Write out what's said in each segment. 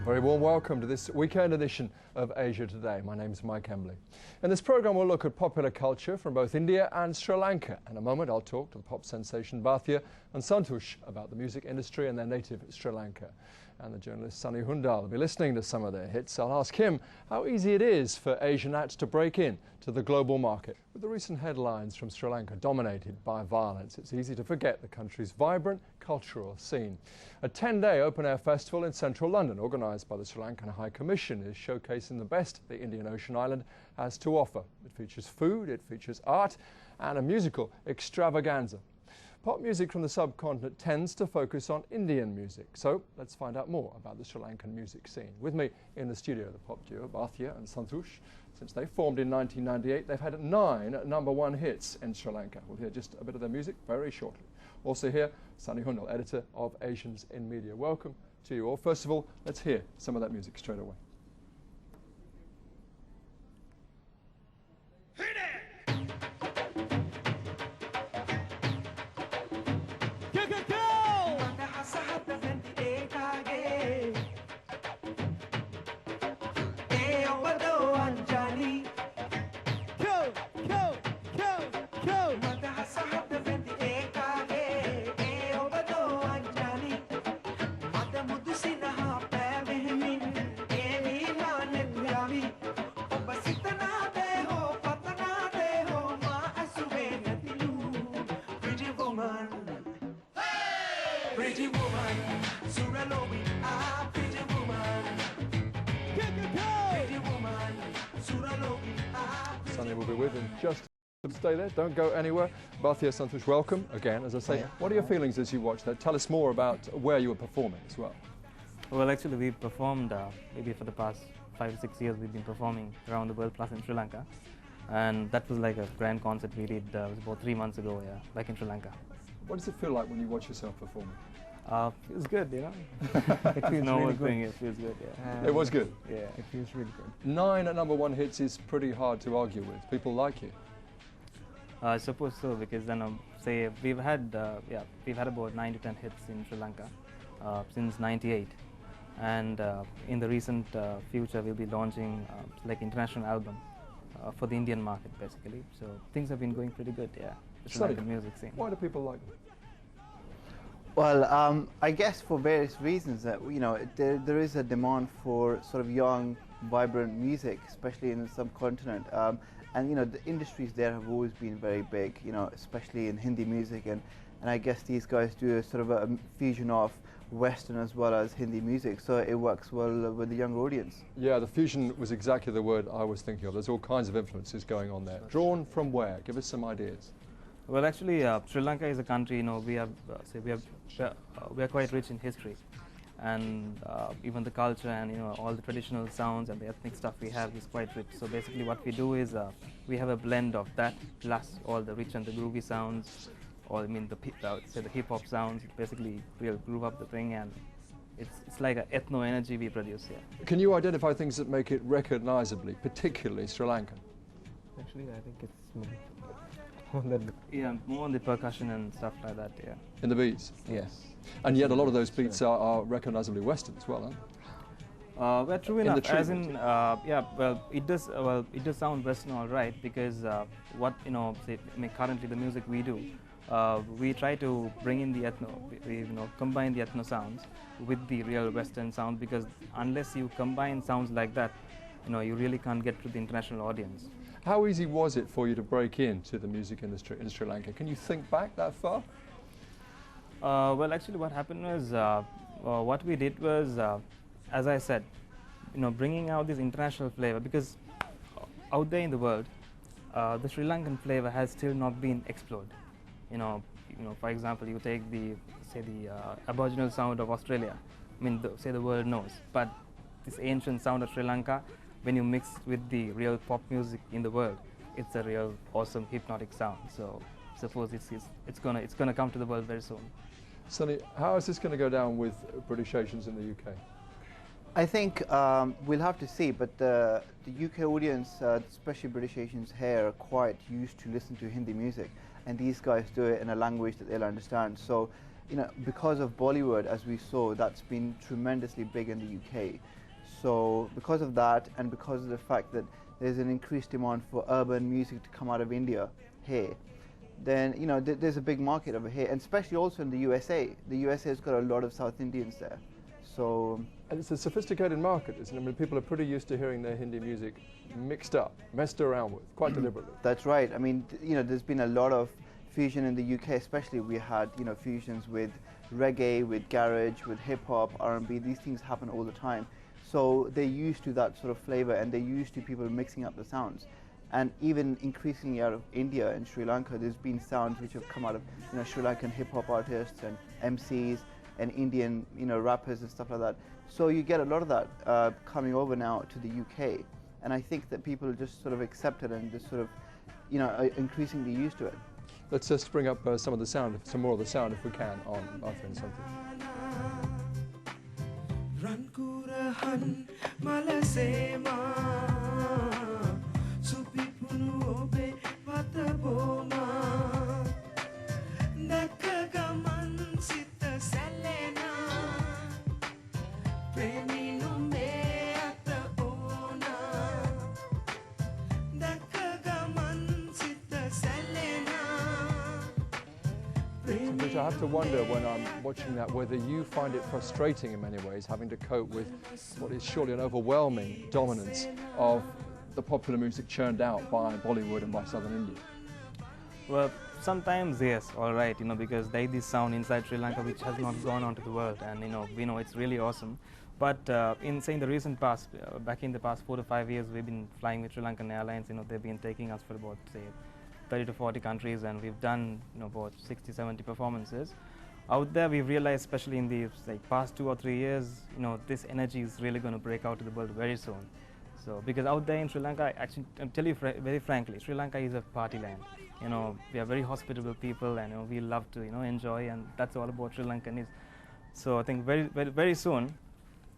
Very warm welcome to this weekend edition of Asia Today. My name is Mike Embley. In this programme we'll look at popular culture from both India and Sri Lanka. In a moment I'll talk to the pop sensation Bhatia and Santosh about the music industry and their native Sri Lanka. And the journalist Sunny Hundal will be listening to some of their hits. I'll ask him how easy it is for Asian acts to break in to the global market. With the recent headlines from Sri Lanka dominated by violence, it's easy to forget the country's vibrant cultural scene. A 10-day open-air festival in central London, organised by the Sri Lankan High Commission, is showcasing the best the Indian Ocean Island has to offer. It features food, it features art and a musical extravaganza. Pop music from the subcontinent tends to focus on Indian music, so let's find out more about the Sri Lankan music scene. With me in the studio, the pop duo Bhatia and Santosh. Since they formed in 1998, they've had 9 #1 hits in Sri Lanka. We'll hear just a bit of their music very shortly. Also here, Sunny Hundal, editor of Asians in Media. Welcome to you all. First of all, let's hear some of that music straight away. Sunny will be with in just stay there, don't go anywhere. Bhatia, Santosh, welcome again. As I say, what are your feelings as you watch that? Tell us more about where you were performing as well. Well, actually, we performed maybe for the past 5 or 6 years. We've been performing around the world, plus in Sri Lanka, and that was like a grand concert we did. It was about 3 months ago, back in Sri Lanka. What does it feel like when you watch yourself performing? Feels good, you know. It feels really good. It feels good, yeah. It was good? Yeah. It feels really good. 9 #1 hits is pretty hard to argue with. People like you. I suppose so, because then say we've had about 9 to 10 hits in Sri Lanka since '98, and in the recent future we'll be launching like international album for the Indian market basically. So things have been going pretty good, yeah. The Sri Lankan music scene. Why do people like you? Well, I guess for various reasons that there is a demand for sort of young, vibrant music, especially in the subcontinent. And the industries there have always been very big, especially in Hindi music, and I guess these guys do a sort of a fusion of Western as well as Hindi music, so it works well with the younger audience. Yeah, the fusion was exactly the word I was thinking of. There's all kinds of influences going on there. Drawn from where? Give us some ideas. Well, actually, Sri Lanka is a country. We are quite rich in history, and even the culture and all the traditional sounds and the ethnic stuff we have is quite rich. So basically, what we do is we have a blend of that plus all the rich and the groovy sounds, or the hip hop sounds. Basically, we'll groove up the thing, and it's like an ethno energy we produce here. Can you identify things that make it recognizably, particularly Sri Lankan? Actually, I think it's more on the percussion and stuff like that, yeah. In the beats? Yes. And yet a lot of those beats are recognizably Western as well, aren't they? Well, true enough. As in, it does sound Western, all right, because currently the music we do, we try to bring in the ethno, combine the ethno sounds with the real Western sound, because unless you combine sounds like that, you really can't get to the international audience. How easy was it for you to break into the music industry in Sri Lanka? Can you think back that far? Well, actually, what happened was, what we did was, as I said, bringing out this international flavor, because out there in the world, the Sri Lankan flavor has still not been explored. For example, you take the Aboriginal sound of Australia. The world knows, but this ancient sound of Sri Lanka, when you mix with the real pop music in the world, it's a real awesome hypnotic sound. So suppose it's gonna come to the world very soon. Sunny, how is this going to go down with British Asians in the UK? I think we'll have to see, but the UK audience, especially British Asians here, are quite used to listen to Hindi music, and these guys do it in a language that they'll understand. So you know, because of Bollywood, as we saw, that's been tremendously big in the UK. So because of that, and because of the fact that there's an increased demand for urban music to come out of India here, then you know there's a big market over here, and especially also in the USA. The USA has got a lot of South Indians there. So and it's a sophisticated market, isn't it? I mean, people are pretty used to hearing their Hindi music mixed up, messed around with, quite deliberately. That's right. I mean, you know, there's been a lot of fusion in the UK, especially. We had, you know, fusions with reggae, with garage, with hip hop, R&B. These things happen all the time. So they're used to that sort of flavor, and they're used to people mixing up the sounds. And even increasingly out of India and Sri Lanka, there's been sounds which have come out of, you know, Sri Lankan hip hop artists and MCs and Indian, you know, rappers and stuff like that. So you get a lot of that coming over now to the UK, and I think that people just sort of accept it and just sort of, you know, are increasingly used to it. Let's just bring up some of the sound, some more of the sound if we can on Arthur and Santosh. I have to wonder when I'm watching that whether you find it frustrating in many ways having to cope with what is surely an overwhelming dominance of the popular music churned out by Bollywood and by Southern India. Well, sometimes yes, all right, you know, because there is this sound inside Sri Lanka which has not gone on to the world, and you know, we know it's really awesome. But in say in the recent past, back in the past 4 to 5 years, we've been flying with Sri Lankan Airlines. You know, they've been taking us for about say 30 to 40 countries, and we've done, you know, about 60, 70 performances. Out there, we've realized, especially in the past 2 or 3 years, you know, this energy is really going to break out to the world very soon. So, because out there in Sri Lanka, actually, I'll tell you very frankly, Sri Lanka is a party land. You know, we are very hospitable people, and you know, we love to, you know, enjoy, and that's all about Sri Lankan is. So, I think very soon,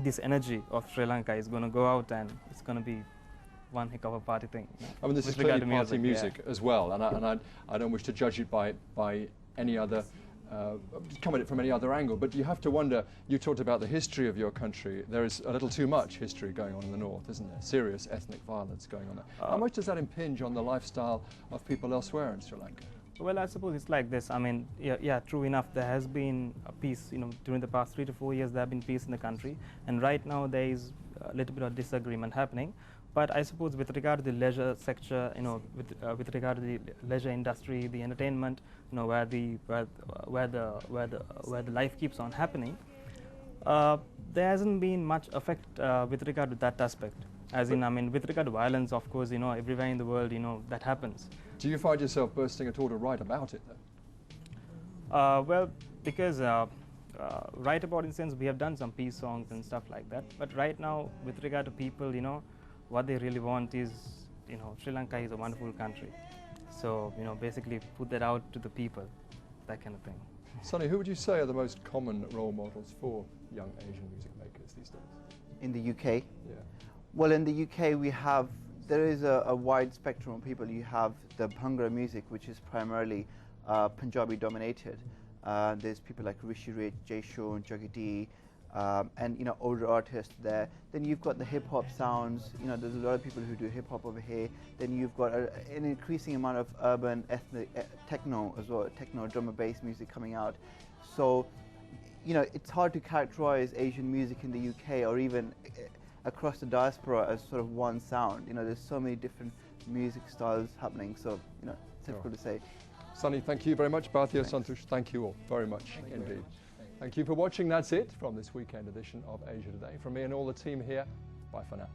this energy of Sri Lanka is going to go out, and it's going to be one heck of a party thing. I mean, this is clearly party music as well, and I don't wish to judge it by any other, come at it from any other angle, but you have to wonder, you talked about the history of your country. There is a little too much history going on in the north, isn't there? Serious ethnic violence going on there. How much does that impinge on the lifestyle of people elsewhere in Sri Lanka? Well, I suppose it's like this. I mean, yeah, true enough, there has been a peace, you know, during the past 3 to 4 years there have been peace in the country, and right now there is a little bit of disagreement happening. But I suppose with regard to the leisure sector, you know, with regard to the leisure industry, the entertainment, you know, where the life keeps on happening, there hasn't been much effect with regard to that aspect. As in, I mean, with regard to violence, of course, you know, everywhere in the world, you know, that happens. Do you find yourself bursting at all to write about it, though? Well, because right about, in sense, we have done some peace songs and stuff like that. But right now, with regard to people, you know, what they really want is, you know, Sri Lanka is a wonderful country. So, you know, basically put that out to the people, that kind of thing. Sonny, who would you say are the most common role models for young Asian music makers these days? In the UK? Yeah. Well, in the UK there is a wide spectrum of people. You have the Bhangra music, which is primarily Punjabi dominated. There's people like Rishi Rich, Jay Shon, Jagadi, and you know, older artists there. Then you've got the hip hop sounds. You know, there's a lot of people who do hip hop over here. Then you've got an increasing amount of urban ethnic techno as well, techno drum and bass music coming out. So, you know, it's hard to characterize Asian music in the UK or even across the diaspora as sort of one sound. You know, there's so many different music styles happening. So, you know, it's difficult to say. Sonny, thank you very much. Bhartiya, Santosh, thank you all very much indeed. Thank you for watching. That's it from this weekend edition of Asia Today. From me and all the team here, bye for now.